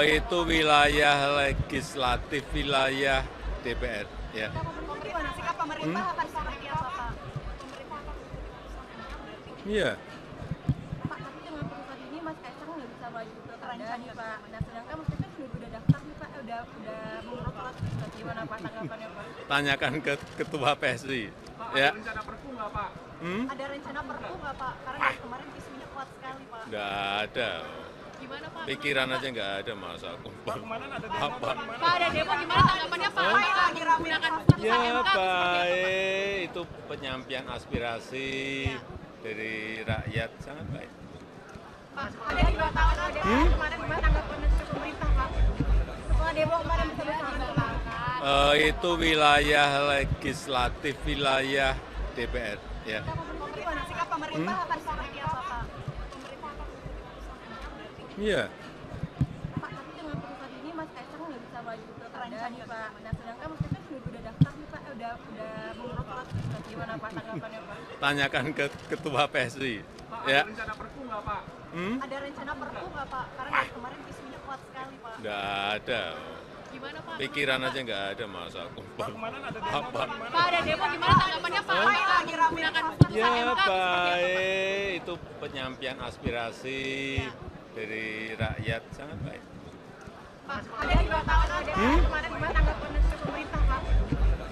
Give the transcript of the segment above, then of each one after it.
Itu wilayah legislatif, wilayah DPR, ya. Gimana sikap pemerintah akan seperti apa, Pak? Iya. Pak, tapi dengan putusan ini Mas Kaisang nggak bisa maju ke Kerancan nih, Pak. Nah, sedangkan Mas Kaisang udah daftar nih, Pak. Udah mengurus surat. Gimana Pak tanggapannya, Pak? Tanyakan ke Ketua PSI. Pak, Ya. ada rencana perpu nggak, Pak? Ada rencana perpu nggak, Pak? Karena dari kemarin isunya kuat sekali, Pak. Nggak ada. Gimana, Pak? Pikiran aja nggak ada masa Pak, kemarin ada demo, apa? Pak, gimana? Pak, ada demo gimana tanggapannya, Pak? Lagi rame menggunakan Ya baik, itu penyampaian aspirasi dari rakyat sangat baik. Pak, ada juga tahun ada kemarin gimana tanggapannya ke pemerintah, Pak? Setelah demo kemarin bersama-sama. Itu wilayah legislatif, wilayah DPR, ya. Gimana sikap pemerintah akan seperti apa, Pak? Iya. Pak, tapi dengan putusan ini Mas Kaisang nggak bisa maju ke Kerancan nih, Pak. Nah, sedangkan Mas Kaisang udah daftar nih, Pak. Udah mengurus surat. Gimana Pak tanggapannya, Pak? Tanyakan ke Ketua PSI. Pak, Ya. ada rencana perpu nggak, Pak? Ada rencana perpu nggak, Pak? Karena dari kemarin isunya kuat sekali, Pak. Nggak ada. Gimana, Pak? Pikiran aja nggak ada masa Pak, kemarin ada demo, apa? Pak, gimana? Pak, ada demo gimana tanggapannya, Pak? Lagi rame menggunakan Ya baik, itu penyampaian aspirasi dari rakyat sangat baik. Pak, ada juga tahun ada kemarin gimana tanggapannya ke pemerintah, Pak?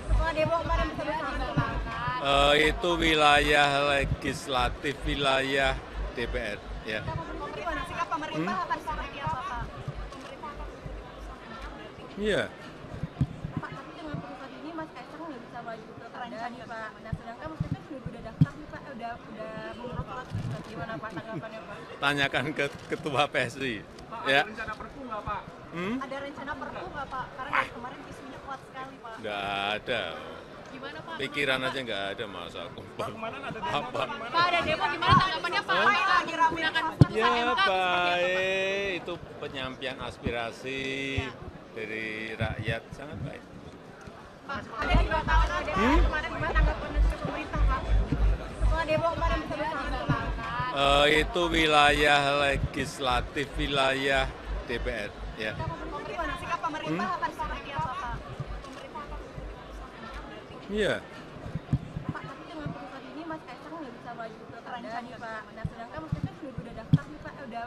Setelah demo kemarin bersama-sama. Itu wilayah legislatif, wilayah DPR, ya. Gimana sikap pemerintah akan seperti apa, Pak? Iya. Pak, tapi dengan putusan ini Mas Kaisang nggak bisa maju ke Kerancan nih, Pak. Nah, sedangkan Mas Kaisang udah daftar nih, Pak. Udah mengurus surat. Gimana Pak tanggapannya, Pak? Tanyakan ke Ketua PSI. Pak, Ya. ada rencana perpu nggak, Pak? Ada rencana perpu nggak, Pak? Karena dari kemarin isunya kuat sekali, Pak. Nggak ada. Gimana, Pak? Pikiran aja nggak ada masa Pak, kemarin ada demo, apa? Pak, gimana? Pak, ada demo gimana tanggapannya, Pak? Lagi rame menggunakan Ya baik, itu penyampaian aspirasi dari rakyat sangat baik. Pak, ada juga tahun ada kemarin gimana tanggapannya ke pemerintah, Pak? Setelah demo kemarin bersama-sama. Itu wilayah legislatif, wilayah DPR, ya. Gimana sikap pemerintah akan seperti apa, Pak? Iya. Pak, tapi dengan putusan ini Mas Kaisang nggak bisa maju ke Kerancan nih, Pak. Nah, sedangkan Mas Kaisang udah daftar nih, Pak. Udah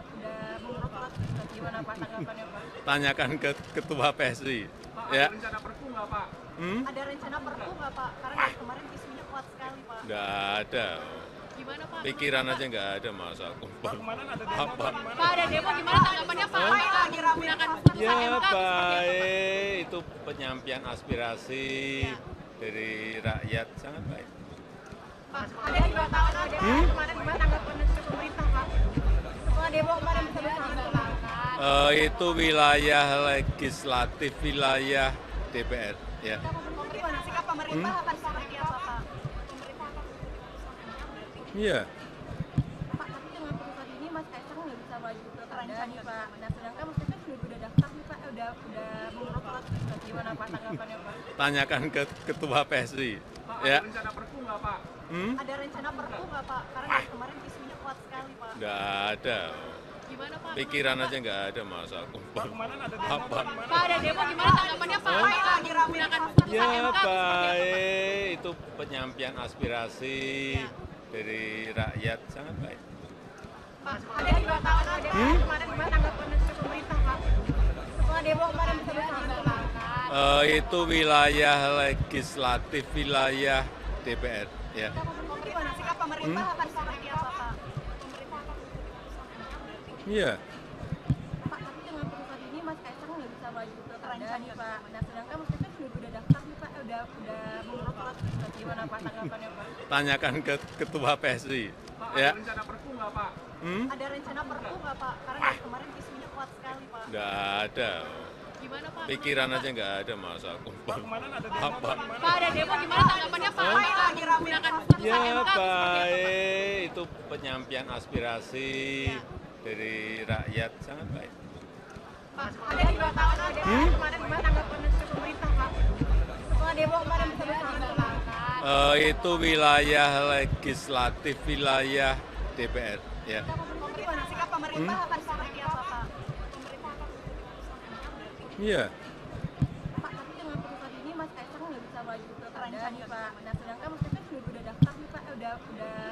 mengurus surat. Gimana Pak tanggapannya, Pak? Tanyakan ke Ketua PSI. Pak, Ya. ada rencana perpu nggak, Pak? Ada rencana perpu nggak, Pak? Karena dari kemarin isunya kuat sekali, Pak. Nggak ada. Gimana, Pak? Pikiran aja nggak ada masa Pak, kemarin ada demo, apa? Pak, gimana? Pak, ada demo gimana tanggapannya, Pak? Lagi rame menggunakan Ya baik, itu penyampaian aspirasi dari rakyat sangat baik. Pak, ada juga tahun ada kemarin gimana tanggapannya ke pemerintah, Pak? Setelah demo kemarin bersama-sama. Itu wilayah legislatif, wilayah DPR, ya. Gimana sikap pemerintah akan seperti apa, Pak? Iya. Pak, tapi dengan putusan ini Mas Kaisang nggak bisa maju ke Kerancan nih, Pak. Nah, sedangkan Mas Kaisang udah daftar nih, Pak. Udah mengurus surat. Gimana Pak tanggapannya, Pak? Tanyakan ke Ketua PSI. Pak, Ya. ada rencana perpu nggak, Pak? Ada rencana perpu nggak, Pak? Karena dari kemarin isunya kuat sekali, Pak. Nggak ada. Gimana, Pak? Pikiran aja nggak ada masa Pak, kemarin ada demo, apa? Pak, gimana? Pak, ada demo gimana tanggapannya, Pak? Lagi rame menggunakan Ya baik, itu penyampaian aspirasi dari rakyat sangat baik. Pak, ada juga tahun ada kemarin gimana tanggapannya ke pemerintah, Pak? Setelah demo kemarin bersama-sama. Itu wilayah legislatif, wilayah DPR, ya. Gimana sikap pemerintah akan seperti apa, Pak? Iya. Pak, tapi dengan putusan ini Mas Kaisang nggak bisa maju ke Kerancan nih, Pak. Nah, sedangkan Mas Kaisang udah daftar nih, Pak. Udah mengurus surat. Gimana Pak tanggapannya, Pak? Tanyakan ke Ketua PSI. Pak, Ya. ada rencana perpu nggak, Pak? Ada rencana perpu nggak, Pak? Karena dari kemarin isunya kuat sekali, Pak. Nggak ada. Gimana, Pak? Pikiran aja nggak ada masa Pak, kemarin ada demo, apa? Pak, gimana? Pak, ada demo gimana tanggapannya, Pak? Lagi rame menggunakan Ya baik, itu penyampaian aspirasi dari rakyat sangat baik. Pak, ada juga tahun ada kemarin gimana tanggapannya ke pemerintah, Pak? Setelah demo kemarin bersama-sama. Itu wilayah legislatif, wilayah DPR, ya. Gimana sikap pemerintah akan seperti apa, Pak? Iya, Pak, tapi dengan putusan ini Mas Kaisang nggak bisa maju ke Kerancan nih Pak. Nah sedangkan Mas Kaisang juga udah daftar nih Pak, udah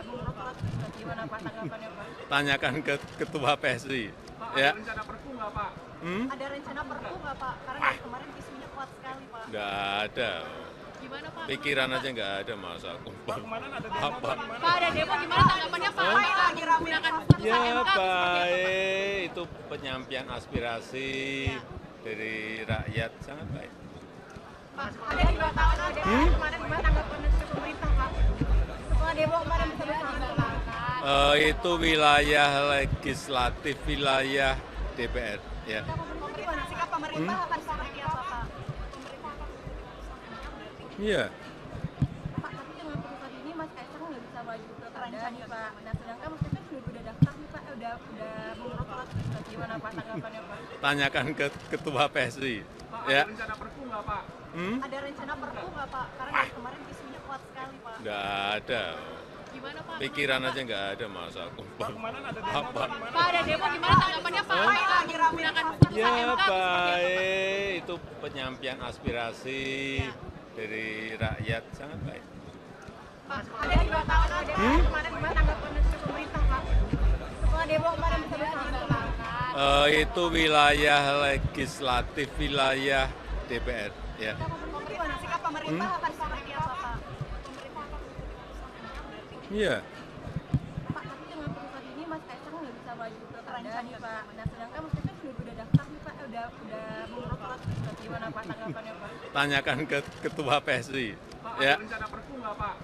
mengurus surat tersebut. Gimana Pak tanggapannya Pak? tanyakan ke Ketua PSI. Pak, Ya, ada rencana perpu nggak Pak? Ada rencana perpu nggak Pak? Karena dari kemarin isunya kuat sekali Pak. nggak ada. Gimana Pak? Pikiran aja nggak ada masa Pak, kumpul. kemarin ada demo Apa? Pak, gimana? Pak ada demo gimana tanggapannya Pak? Lagi rame Ya baik, itu penyampaian aspirasi dari rakyat sangat baik. Pak, ada juga tahun ada kemarin gimana tanggapannya ke pemerintah Pak? Setelah demo kemarin bisa bersama. Itu wilayah legislatif, wilayah DPR. Ya, Gimana sikap pemerintah akan seperti apa Pak? iya. Pak, tapi dengan putusan ini Mas Kaisang nggak bisa maju ke Kerancan nih Pak. Nah sedangkan Mas Kaisang juga udah daftar nih Pak, udah mengurus surat tersebut. Gimana Pak tanggapannya Pak? Tanyakan ke Ketua PSI. Pak, Ya, ada rencana perpu nggak Pak? Ada rencana perpu nggak Pak? Karena dari kemarin isunya kuat sekali Pak. nggak ada. Gimana Pak? Pikiran aja nggak ada masa Pak, kumpul. kemarin ada demo Apa? Pak, gimana? Pak ada demo gimana tanggapannya Pak? Lagi rame Ya baik, itu penyampaian aspirasi dari rakyat sangat baik. Pak, ada juga tahun ada kemarin gimana tanggapannya ke pemerintah Pak? Setelah demo kemarin bisa bersama. Itu wilayah legislatif, wilayah DPR. Ya, Gimana sikap pemerintah akan seperti apa Pak? iya. Pak, tapi dengan putusan ini Mas Kaisang nggak bisa maju ke Kerancan nih Pak. Nah sedangkan Mas Kaisang juga udah daftar nih Pak, udah mengurus surat tersebut. Gimana Pak tanggapannya Pak? Tanyakan ke Ketua PSI. Pak, Ya, ada rencana perpu nggak Pak?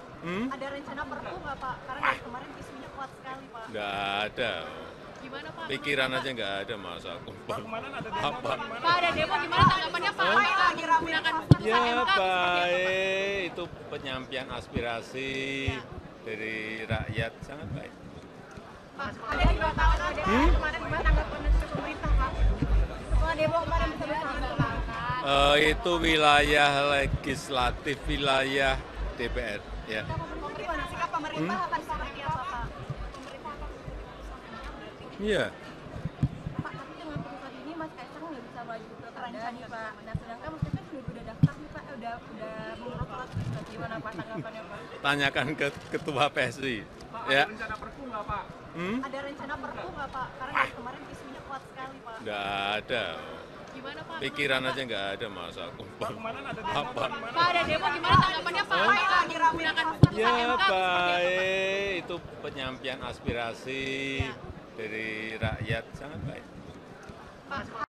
Ada rencana perpu nggak Pak? Karena dari kemarin isunya kuat sekali Pak. nggak ada. Gimana Pak? Pikiran aja nggak ada masa kumpul. Pak, kemarin ada demo Apa? Pak, gimana? Pak ada demo gimana tanggapannya Pak? Lagi rame Ya baik, itu penyampaian aspirasi dari rakyat sangat baik. Pak, ada juga tahun ada kemarin gimana tanggapannya ke pemerintah Pak? Setelah demo kemarin bisa bersama. Itu wilayah legislatif, wilayah DPR. Ya, Gimana sikap pemerintah akan seperti apa Pak? iya. Pak, tapi dengan putusan ini Mas Kaisang nggak bisa maju ke Kerancan nih Pak. Nah sedangkan Mas Kaisang juga udah daftar nih Pak, udah mengurus surat tersebut. Gimana Pak tanggapannya Pak? Tanyakan ke Ketua PSI. Pak, Ya, ada rencana perpu nggak Pak? Ada rencana perpu nggak Pak? Karena dari kemarin isunya kuat sekali Pak. nggak ada. Gimana Pak? Pikiran aja nggak ada masa kumpul. Pak, kemarin ada demo Apa? Pak, gimana? Pak ada demo gimana tanggapannya Pak? Lagi rame Ya baik, itu penyampaian aspirasi dari rakyat sangat baik. Pak,